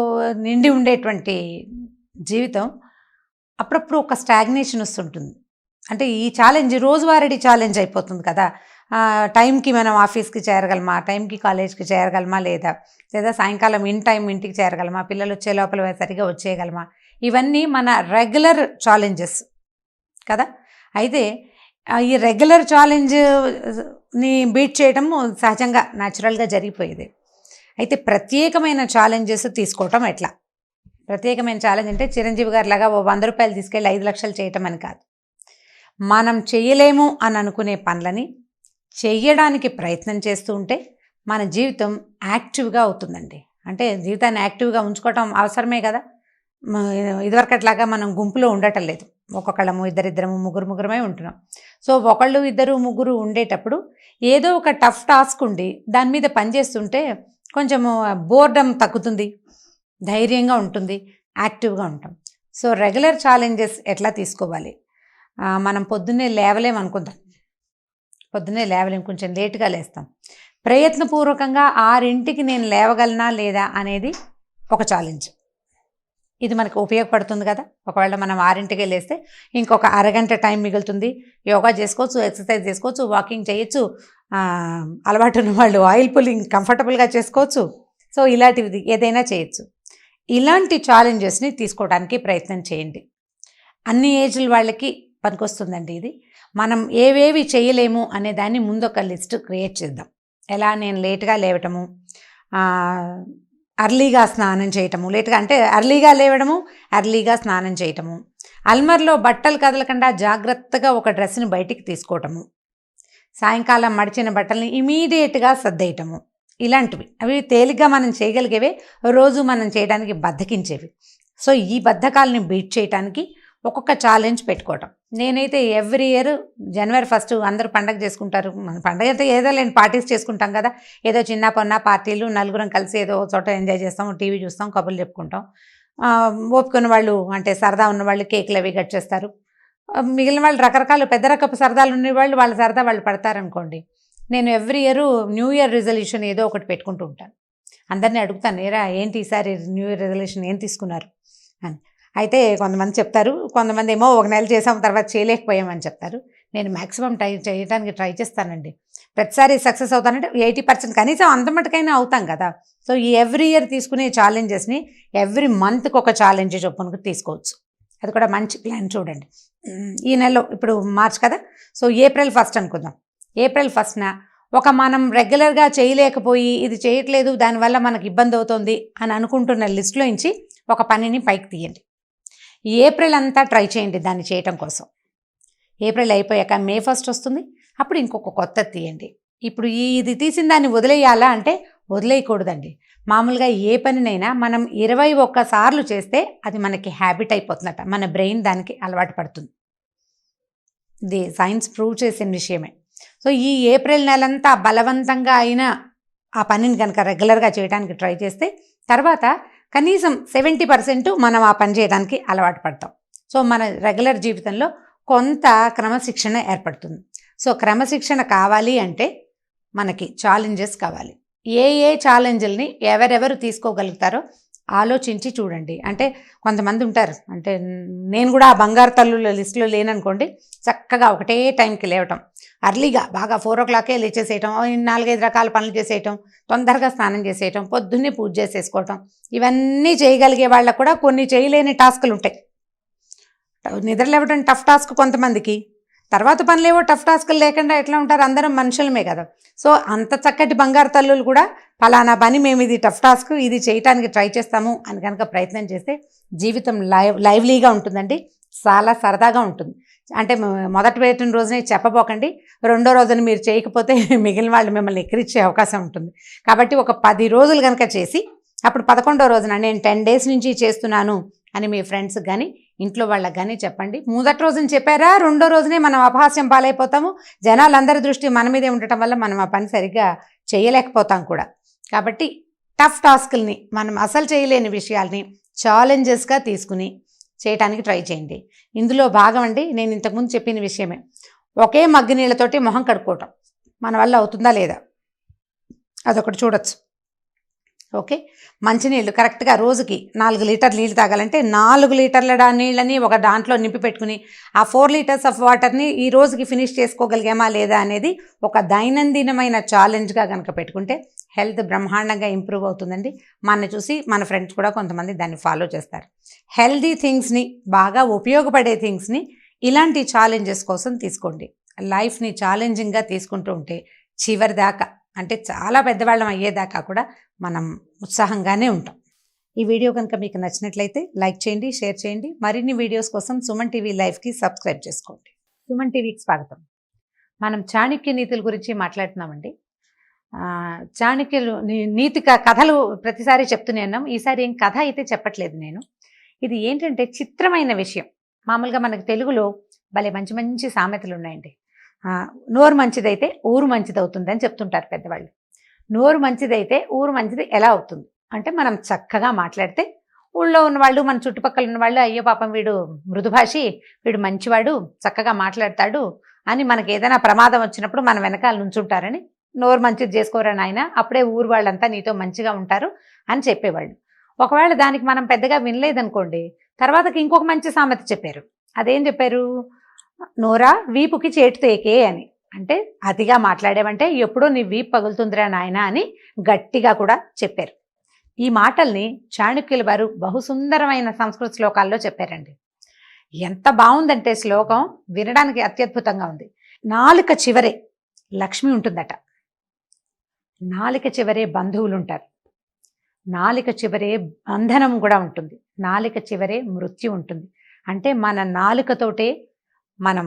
నిండి ఉండేటువంటి జీవితం అప్పుడప్పుడు ఒక స్టాగ్నేషన్ వస్తుంటుంది. అంటే ఈ ఛాలెంజ్ రోజువారీ ఛాలెంజ్ అయిపోతుంది కదా. టైంకి మనం ఆఫీస్కి చేరగలమా, టైంకి కాలేజ్కి చేరగలమా లేదా సాయంకాలం ఇన్ టైం ఇంటికి చేరగలమా, పిల్లలు వచ్చే లోపల సరిగా వచ్చేయగలమా, ఇవన్నీ మన రెగ్యులర్ ఛాలెంజెస్ కదా. అయితే ఈ రెగ్యులర్ ఛాలెంజ్ని బీట్ చేయడం సహజంగా న్యాచురల్గా జరిగిపోయేది. అయితే ప్రత్యేకమైన ఛాలెంజెస్ తీసుకోవటం ఎట్లా? ప్రత్యేకమైన ఛాలెంజ్ అంటే చిరంజీవి గారి లాగా 100 రూపాయలు తీసుకెళ్ళి 5 లక్షలు చేయటం అని కాదు. మనం చేయలేము అని అనుకునే పనులని చెయ్యడానికి ప్రయత్నం చేస్తూ ఉంటే మన జీవితం యాక్టివ్గా అవుతుందండి. అంటే జీవితాన్ని యాక్టివ్గా ఉంచుకోవటం అవసరమే కదా. ఇదివరకట్లాగా మనం గుంపులో ఉండటం లేదు, ఒక్కొక్కళ్ళము, ఇద్దరిద్దరము, ముగ్గురమే ఉంటున్నాం. సో 1, 2, 3 ఉండేటప్పుడు ఏదో ఒక టఫ్ టాస్క్ ఉండి దాని మీద పనిచేస్తుంటే కొంచెము బోర్డమ్ తగ్గుతుంది, ధైర్యంగా ఉంటుంది, యాక్టివ్గా ఉంటాం. సో రెగ్యులర్ ఛాలెంజెస్ ఎట్లా తీసుకోవాలి? మనం పొద్దున్నే లేవలేం, కొంచెం లేటుగా లేస్తాం. ప్రయత్నపూర్వకంగా 6ంటికి నేను లేవగలనా లేదా అనేది ఒక ఛాలెంజ్. ఇది మనకు ఉపయోగపడుతుంది కదా. ఒకవేళ మనం 6ంటికి వెళ్ళేస్తే ఇంకొక అరగంట టైం మిగులుతుంది. యోగా చేసుకోవచ్చు, ఎక్సర్సైజ్ చేసుకోవచ్చు, వాకింగ్ చేయొచ్చు, అలవాటు ఉన్న వాళ్ళు ఆయిల్ పుల్లింగ్ కంఫర్టబుల్గా చేసుకోవచ్చు. సో ఇలాంటివి ఏదైనా చేయొచ్చు. ఇలాంటి ఛాలెంజెస్ని తీసుకోవడానికి ప్రయత్నం చేయండి. అన్ని ఏజ్ల వాళ్ళకి పనికొస్తుందండి ఇది. మనం ఏవేవి చేయలేము అనే దాన్ని ముందు ఒక లిస్ట్ క్రియేట్ చేద్దాం. ఎలా, నేను లేట్గా లేవటము, అర్లీగా స్నానం చేయటము, లేట్గా అంటే అర్లీగా లేవడము, అర్లీగా స్నానం చేయటము, అల్మర్లో బట్టలు కదలకుండా జాగ్రత్తగా ఒక డ్రెస్ని బయటికి తీసుకోవటము, సాయంకాలం మడిచిన బట్టల్ని ఇమీడియట్గా సర్దేయటము, ఇలాంటివి. అవి తేలిగ్గా మనం చేయగలిగేవే, రోజు మనం చేయడానికి బద్ధకించేవి. సో ఈ బద్ధకాలని బీట్ చేయడానికి ఒక్కొక్క ఛాలెంజ్ పెట్టుకోవటం. నేనైతే ఎవ్రీ ఇయర్ జనవరి 1 అందరూ పండగ చేసుకుంటారు. మన పండగ అయితే ఏదో లేని పార్టీస్ చేసుకుంటాం కదా. ఏదో చిన్న పొన్న పార్టీలు, నలుగురం కలిసి ఏదో చోట ఎంజాయ్ చేస్తాం, టీవీ చూస్తాం, కబుర్లు చెప్పుకుంటాం. ఓపుకున్న వాళ్ళు అంటే సరదా ఉన్న వాళ్ళు కేకులు అవి కట్ చేస్తారు. మిగిలిన వాళ్ళు రకరకాల పెద్ద రకపు సరదాలు ఉన్నవాళ్ళు వాళ్ళ సరదా వాళ్ళు పడతారనుకోండి. నేను every year new year resolution ఏదో ఒకటి పెట్టుకుంటూ ఉంటాను. అందరినీ అడుగుతాను, ఏరా ఏంటి ఈసారి న్యూ ఇయర్ రిజల్యూషన్ ఏం తీసుకున్నారు అని. అయితే కొంతమంది చెప్తారు, కొంతమంది ఏమో 1 నెల చేసాం తర్వాత చేయలేకపోయామని చెప్తారు. నేను మ్యాక్సిమం చేయడానికి ట్రై చేస్తానండి. ప్రతిసారి సక్సెస్ అవుతానంటే 80% కనీసం అంత మటుకైనా అవుతాం కదా. సో ఈ ఎవ్రీ ఇయర్ తీసుకునే ఛాలెంజెస్ని ఎవ్రీ మంత్కి ఒక ఛాలెంజ్ చొప్పున తీసుకోవచ్చు. అది కూడా మంచి ప్లాన్ చూడండి. ఈ నెలలో ఇప్పుడు మార్చ్ కదా, సో ఏప్రిల్ 1 అనుకుందాం. ఏప్రిల్ 1న మనం రెగ్యులర్గా చేయలేకపోయి ఇది చేయట్లేదు, దానివల్ల మనకు ఇబ్బంది అవుతుంది అని అనుకుంటున్న లిస్టులో నుంచి ఒక పనిని పైకి తీయండి. ఏప్రిల్ అంతా ట్రై చేయండి దాన్ని చేయటం కోసం. ఏప్రిల్ అయిపోయాక మే 1 వస్తుంది, అప్పుడు ఇంకొక కొత్తది తీయండి. ఇప్పుడు ఇది తీసిన దాన్ని వదిలేయాలా అంటే వదిలేయకూడదండి. మామూలుగా ఏ పనినైనా మనం 21 సార్లు చేస్తే అది మనకి హ్యాబిట్ అయిపోతుందట, మన బ్రెయిన్ దానికి అలవాటు పడుతుంది. ఇది సైన్స్ ప్రూవ్ చేసిన విషయమే. సో ఈ ఏప్రిల్ నెలంతా బలవంతంగా అయినా ఆ పనిని కనుక రెగ్యులర్గా చేయడానికి ట్రై చేస్తే తర్వాత కనీసం 70% మనం ఆ పని చేయడానికి అలవాటు పడతాం. సో మన రెగ్యులర్ జీవితంలో కొంత క్రమశిక్షణ ఏర్పడుతుంది. సో క్రమశిక్షణ కావాలి అంటే మనకి ఛాలెంజెస్ కావాలి. ఏ ఛాలెంజ్ని ఎవరెవరు తీసుకోగలుగుతారో ఆలోచించి చూడండి. అంటే కొంతమంది ఉంటారు, అంటే నేను కూడా ఆ బంగారు తల్లుల లిస్టులో లేననుకోండి, చక్కగా ఒకటే టైంకి లేవటం, అర్లీగా బాగా 4 o'clockకే లేచేసేయటం, 4-5 రకాల పనులు చేసేయటం, తొందరగా స్నానం చేసేయటం, పొద్దున్నే పూజ చేసేసుకోవటం, ఇవన్నీ చేయగలిగే వాళ్ళకు కూడా కొన్ని చేయలేని టాస్కులు ఉంటాయి. నిద్ర లేవడం టఫ్ టాస్క్ కొంతమందికి, తర్వాత పనులేవో టఫ్ టాస్కులు లేకుండా ఎట్లా ఉంటారు, అందరం మనుషులమే కదా. సో అంత చక్కటి బంగారు తల్లులు కూడా ఫలానా పని మేము ఇది టఫ్ టాస్క్ ఇది చేయటానికి ట్రై చేస్తాము అని కనుక ప్రయత్నం చేస్తే జీవితం లైవ్లీగా ఉంటుందండి, చాలా సరదాగా ఉంటుంది. అంటే మొదటి పెట్టిన రోజునే చెప్పబోకండి, రెండో రోజున మీరు చేయకపోతే మిగిలిన వాళ్ళు మిమ్మల్ని ఎక్కిరించే అవకాశం ఉంటుంది. కాబట్టి ఒక 10 రోజులు కనుక చేసి అప్పుడు 11వ రోజున నేను 10 days నుంచి చేస్తున్నాను అని మీ ఫ్రెండ్స్కి కానీ ఇంట్లో వాళ్ళకి కానీ చెప్పండి. మొదటి రోజున చెప్పారా, రెండో రోజునే మనం అపహాస్యం పాలైపోతాము. జనాలందరి దృష్టి మన మీదే ఉండటం వల్ల మనం ఆ పని సరిగ్గా చేయలేకపోతాం కూడా. కాబట్టి టఫ్ టాస్కుల్ని, మనం అసలు చేయలేని విషయాల్ని ఛాలెంజెస్గా తీసుకుని చేయడానికి ట్రై చేయండి. ఇందులో భాగం అండి, నేను ఇంతకుముందు చెప్పిన విషయమే, ఒకే మగ్గు నీళ్ళతోటి మొహం కడుక్కోవటం మన వల్ల అవుతుందా లేదా అదొకటి చూడొచ్చు. ఓకే, మంచినీళ్ళు కరెక్ట్గా రోజుకి 4 లీటర్ నీళ్ళు తాగాలంటే 4 లీటర్ల నీళ్ళని ఒక దాంట్లో నింపి పెట్టుకుని ఆ 4 liters ఆఫ్ వాటర్ని ఈ రోజుకి ఫినిష్ చేసుకోగలిగామా లేదా అనేది ఒక దైనందినమైన ఛాలెంజ్గా కనుక పెట్టుకుంటే హెల్త్ బ్రహ్మాండంగా ఇంప్రూవ్ అవుతుందండి. మన చూసి మన ఫ్రెండ్స్ కూడా కొంతమంది దాన్ని ఫాలో చేస్తారు. హెల్దీ థింగ్స్ని, బాగా ఉపయోగపడే థింగ్స్ని ఇలాంటి ఛాలెంజెస్ కోసం తీసుకోండి. లైఫ్ని ఛాలెంజింగ్గా తీసుకుంటూ ఉంటే చివరి దాకా, అంటే చాలా పెద్దవాళ్ళం అయ్యేదాకా కూడా మనం ఉత్సాహంగానే ఉంటాం. ఈ వీడియో కనుక మీకు నచ్చినట్లయితే లైక్ చేయండి, షేర్ చేయండి. మరిన్ని వీడియోస్ కోసం సుమన్ టీవీ లైవ్కి సబ్స్క్రైబ్ చేసుకోండి. సుమన్ టీవీకి స్వాగతం. మనం చాణక్య నీతుల గురించి మాట్లాడుతున్నామండి. చాణక్యులు నీతి కథలు ప్రతిసారి చెప్తూనే ఉన్నాం. ఈసారి ఏం కథ అయితే చెప్పట్లేదు నేను. ఇది ఏంటంటే చిత్రమైన విషయం. మామూలుగా మనకు తెలుగులో భలే మంచి మంచి సామెతలు ఉన్నాయండి. నోరు మంచిదైతే ఊరు మంచిది అవుతుంది అని చెప్తుంటారు పెద్దవాళ్ళు. నోరు మంచిదైతే ఊరు మంచిది ఎలా అవుతుంది అంటే, మనం చక్కగా మాట్లాడితే ఊళ్ళో ఉన్నవాళ్ళు, మన చుట్టుపక్కల ఉన్నవాళ్ళు, అయ్యో పాపం వీడు మృదుభాషి, వీడు మంచివాడు, చక్కగా మాట్లాడతాడు అని మనకి ఏదైనా ప్రమాదం వచ్చినప్పుడు మన వెనకాల నుంచుంటారని, నోరు మంచిది చేసుకోరా నాయన, అప్పుడే ఊరు వాళ్ళంతా నీతో మంచిగా ఉంటారు అని చెప్పేవాళ్ళు. ఒకవేళ దానికి మనం పెద్దగా వినలేదనుకోండి, తర్వాతకి ఇంకొక మంచి సామెత చెప్పారు. అదేం చెప్పారు? నోరా వీపుకి చేటు తేకే అని. అంటే అతిగా మాట్లాడేవంటే ఎప్పుడో నీ వీపు పగులుతుందిరా నాయన అని గట్టిగా కూడా చెప్పారు. ఈ మాటల్ని చాణక్యుల వారు బహుసుందరమైన సంస్కృత శ్లోకాల్లో చెప్పారండి. ఎంత బాగుందంటే శ్లోకం వినడానికి అత్యద్భుతంగా ఉంది. నాలుక చివరే లక్ష్మి ఉంటుందట, నాలుక చివరే బంధువులు ఉంటారు, నాలుక చివరే బంధనం కూడా ఉంటుంది, నాలుక చివరే మృత్యు ఉంటుంది. అంటే మన నాలుకతోటే మనం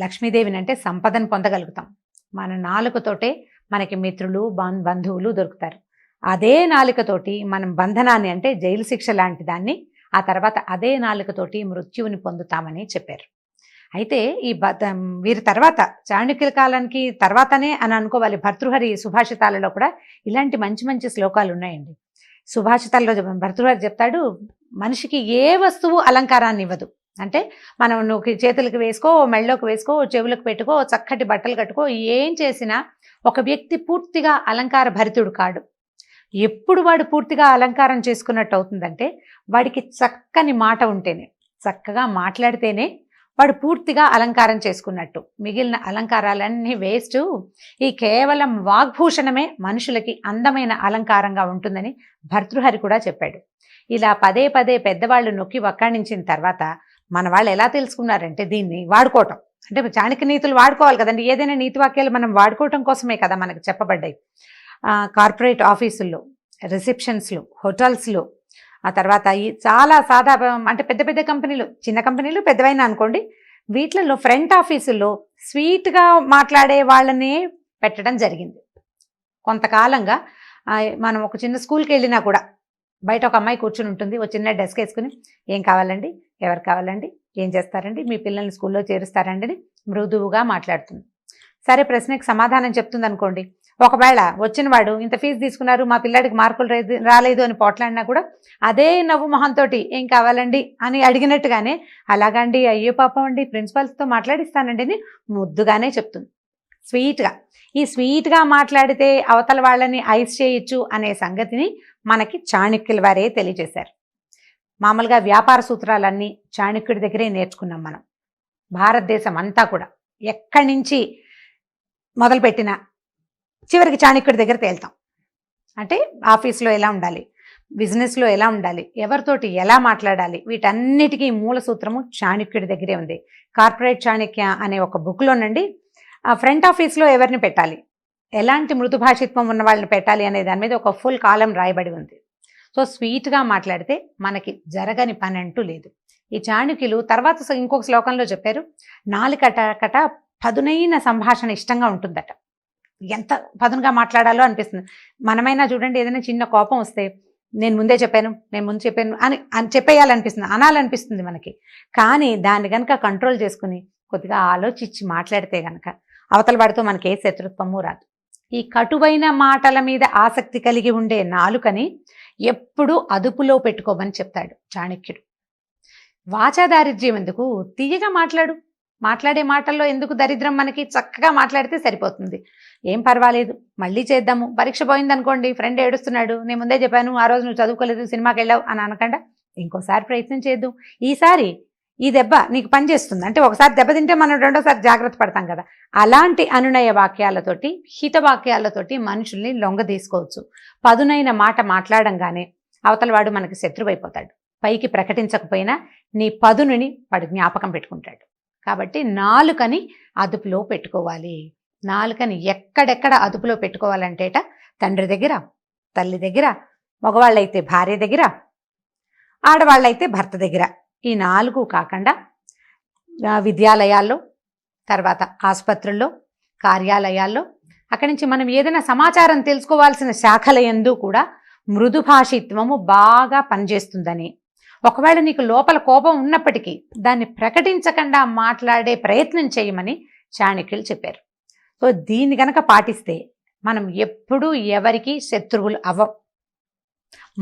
లక్ష్మీదేవిని అంటే సంపదను పొందగలుగుతాం. మన నాలుకతోటే మనకి మిత్రులు బంధువులు దొరుకుతారు. అదే నాలుకతోటి మనం బంధనాన్ని అంటే జైలు శిక్ష లాంటి దాన్ని, ఆ తర్వాత అదే నాలుకతోటి మృత్యువుని పొందుతామని చెప్పారు. అయితే ఈ వీరి తర్వాత చాణక్యుల కాలానికి తర్వాతనే అని అనుకోవాలి. భర్తృహరి సుభాషితాలలో కూడా ఇలాంటి మంచి మంచి శ్లోకాలు ఉన్నాయండి. సుభాషితాల్లో భర్తృహరి చెప్తాడు, మనిషికి ఏ వస్తువు అలంకారాన్ని ఇవ్వదు. అంటే మనం నువ్వు చేతులకు వేసుకో, మెళ్ళలోకి వేసుకో, చెవులకు పెట్టుకో, చక్కటి బట్టలు కట్టుకో, ఏం చేసినా ఒక వ్యక్తి పూర్తిగా అలంకార భరితుడు కాడు. ఎప్పుడు వాడు పూర్తిగా అలంకారం చేసుకున్నట్టు అవుతుందంటే వాడికి చక్కని మాట ఉంటేనే, చక్కగా మాట్లాడితేనే వాడు పూర్తిగా అలంకారం చేసుకున్నట్టు. మిగిలిన అలంకారాలన్నీ వేస్ట్. ఈ కేవలం వాగ్భూషణమే మనుషులకి అందమైన అలంకారంగా ఉంటుందని భర్తృహరి కూడా చెప్పాడు. ఇలా పదే పదే పెద్దవాళ్ళు నొక్కి వక్కాణించిన తర్వాత మన వాళ్ళు ఎలా తెలుసుకున్నారంటే దీన్ని వాడుకోవటం. అంటే చాణక్య నీతులు వాడుకోవాలి కదండి. ఏదైనా నీతి వాక్యాలు మనం వాడుకోవటం కోసమే కదా మనకు చెప్పబడ్డాయి. కార్పొరేట్ ఆఫీసుల్లో, రిసెప్షన్స్లో, హోటల్స్లో, ఆ తర్వాత ఈ చాలా సాదా అంటే పెద్ద పెద్ద కంపెనీలు, చిన్న కంపెనీలు పెద్దవైనా అనుకోండి, వీటిలలో ఫ్రంట్ ఆఫీసుల్లో స్వీట్గా మాట్లాడే వాళ్ళనే పెట్టడం జరిగింది. కొంతకాలంగా మనం ఒక చిన్న స్కూల్కి వెళ్ళినా కూడా బయట ఒక అమ్మాయి కూర్చుని ఉంటుంది, ఒక చిన్న డెస్క్ వేసుకుని, ఏం కావాలండి, ఎవరు కావాలండి, ఏం చేస్తారండి, మీ పిల్లల్ని స్కూల్లో చేరుస్తారండి అని మృదువుగా మాట్లాడుతుంది. సరే, ప్రశ్నకి సమాధానం చెప్తుంది అనుకోండి. ఒకవేళ వచ్చిన వాడు ఇంత ఫీజు తీసుకున్నారు, మా పిల్లాడికి మార్కులు రాలేదు అని పోట్లాడినా కూడా అదే నవ్వు మొహంతో ఏం కావాలండి అని అడిగినట్టుగానే, అలాగండి, అయ్యో పాపం అండి, ప్రిన్సిపల్స్తో మాట్లాడిస్తానండి అని ముద్దుగానే చెప్తుంది, స్వీట్గా. ఈ స్వీట్గా మాట్లాడితే అవతల వాళ్ళని ఐస్ చేయొచ్చు అనే సంగతిని మనకి చాణక్యుల వారే తెలియజేశారు. మామూలుగా వ్యాపార సూత్రాలన్నీ చాణక్యుడి దగ్గరే నేర్చుకున్నాం మనం. భారతదేశం అంతా కూడా ఎక్కడి నుంచి మొదలుపెట్టినా చివరికి చాణక్యుడి దగ్గర తేల్తాం. అంటే ఆఫీస్లో ఎలా ఉండాలి, బిజినెస్లో ఎలా ఉండాలి, ఎవరితోటి ఎలా మాట్లాడాలి, వీటన్నిటికీ మూల సూత్రము చాణక్యుడి దగ్గరే ఉంది. కార్పొరేట్ చాణక్య అనే ఒక బుక్లోనండి ఫ్రంట్ ఆఫీస్లో ఎవరిని పెట్టాలి, ఎలాంటి మృదుభాషిత్వం ఉన్న వాళ్ళని పెట్టాలి అనే దాని మీద ఒక ఫుల్ కాలం రాయబడి ఉంది. సో స్వీట్గా మాట్లాడితే మనకి జరగని పని అంటూ లేదు. ఈ చాణక్యులు తర్వాత ఇంకొక శ్లోకంలో చెప్పారు, నాలుకట పదునైన సంభాషణ ఇష్టంగా ఉంటుందట. ఎంత పదునుగా మాట్లాడాలో అనిపిస్తుంది. మనమైనా చూడండి, ఏదైనా చిన్న కోపం వస్తే నేను ముందు చెప్పాను అని చెప్పేయాలనిపిస్తుంది, అనాలనిపిస్తుంది మనకి. కానీ దాన్ని కనుక కంట్రోల్ చేసుకుని కొద్దిగా ఆలోచించి మాట్లాడితే కనుక అవతల వాడితో మనకి ఏ శత్రుత్వము రాదు. ఈ కటువైన మాటల మీద ఆసక్తి కలిగి ఉండే నాలుకని ఎప్పుడూ అదుపులో పెట్టుకోమని చెప్తాడు చాణక్యుడు. వాచాదారిద్ర్యం ఎందుకు, తీయగా మాట్లాడే మాటల్లో ఎందుకు దరిద్రం, మనకి చక్కగా మాట్లాడితే సరిపోతుంది. ఏం పర్వాలేదు, మళ్ళీ చేద్దాము. పరీక్ష పోయిందనుకోండి, ఫ్రెండ్ ఏడుస్తున్నాడు, నేను ముందే చెప్పాను, ఆ రోజు నువ్వు చదువుకోలేదు, సినిమాకి వెళ్ళావు అని అనకుండా ఇంకోసారి ప్రయత్నం చేద్దాం, ఈసారి ఈ దెబ్బ నీకు పనిచేస్తుంది. అంటే ఒకసారి దెబ్బ తింటే మనం రెండోసారి జాగ్రత్త పడతాం కదా. అలాంటి అనునయ వాక్యాలతోటి, హితవాక్యాలతోటి మనుషుల్ని లొంగ తీసుకోవచ్చు. పదునైన మాట మాట్లాడంగానే అవతల వాడు మనకి శత్రువైపోతాడు. పైకి ప్రకటించకపోయినా నీ పదునుని వాడు జ్ఞాపకం పెట్టుకుంటాడు. కాబట్టి నాలుకని అదుపులో పెట్టుకోవాలి. నాలుకని ఎక్కడెక్కడ అదుపులో పెట్టుకోవాలంటేట తండ్రి దగ్గర, తల్లి దగ్గర, మగవాళ్ళైతే భార్య దగ్గర, ఆడవాళ్ళైతే భర్త దగ్గర. ఈ 4 కాకుండా విద్యాలయాల్లో, తర్వాత ఆసుపత్రుల్లో, కార్యాలయాల్లో, అక్కడి నుంచి మనం ఏదైనా సమాచారం తెలుసుకోవాల్సిన శాఖల యందు కూడా మృదుభాషిత్వము బాగా పనిచేస్తుందని, ఒకవేళ నీకు లోపల కోపం ఉన్నప్పటికీ దాన్ని ప్రకటించకుండా మాట్లాడే ప్రయత్నం చేయమని చాణక్యులు చెప్పారు. సో దీన్ని గనక పాటిస్తే మనం ఎప్పుడూ ఎవరికి శత్రువులు అవ్వం.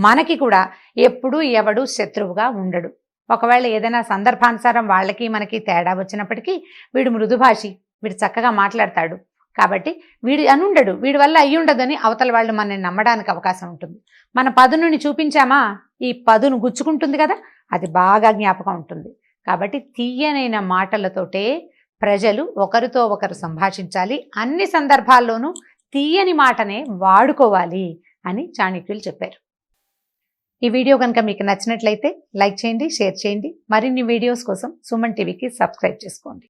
మనకి కూడా ఎప్పుడూ ఎవడు శత్రువుగా ఉండడు. ఒకవేళ ఏదైనా సందర్భానుసారం వాళ్ళకి మనకి తేడా వచ్చినప్పటికీ వీడు మృదుభాషి, వీడు చక్కగా మాట్లాడతాడు, కాబట్టి వీడు అనుండడు, వీడి వల్ల అయ్యుండదని అవతల వాళ్ళు మనల్ని నమ్మడానికి అవకాశం ఉంటుంది. మన పదునుని చూపించామా, ఈ పదును గుచ్చుకుంటుంది కదా, అది బాగా జ్ఞాపకం ఉంటుంది. కాబట్టి తీయనైన మాటలతోటే ప్రజలు ఒకరితో ఒకరు సంభాషించాలి, అన్ని సందర్భాల్లోనూ తీయని మాటనే వాడుకోవాలి అని చాణక్యులు చెప్పారు. ఈ వీడియో కనుక మీకు నచ్చినట్లయితే లైక్ చేయండి, షేర్ చేయండి. మరిన్ని వీడియోస్ కోసం సుమన్ టీవీకి సబ్స్క్రైబ్ చేసుకోండి.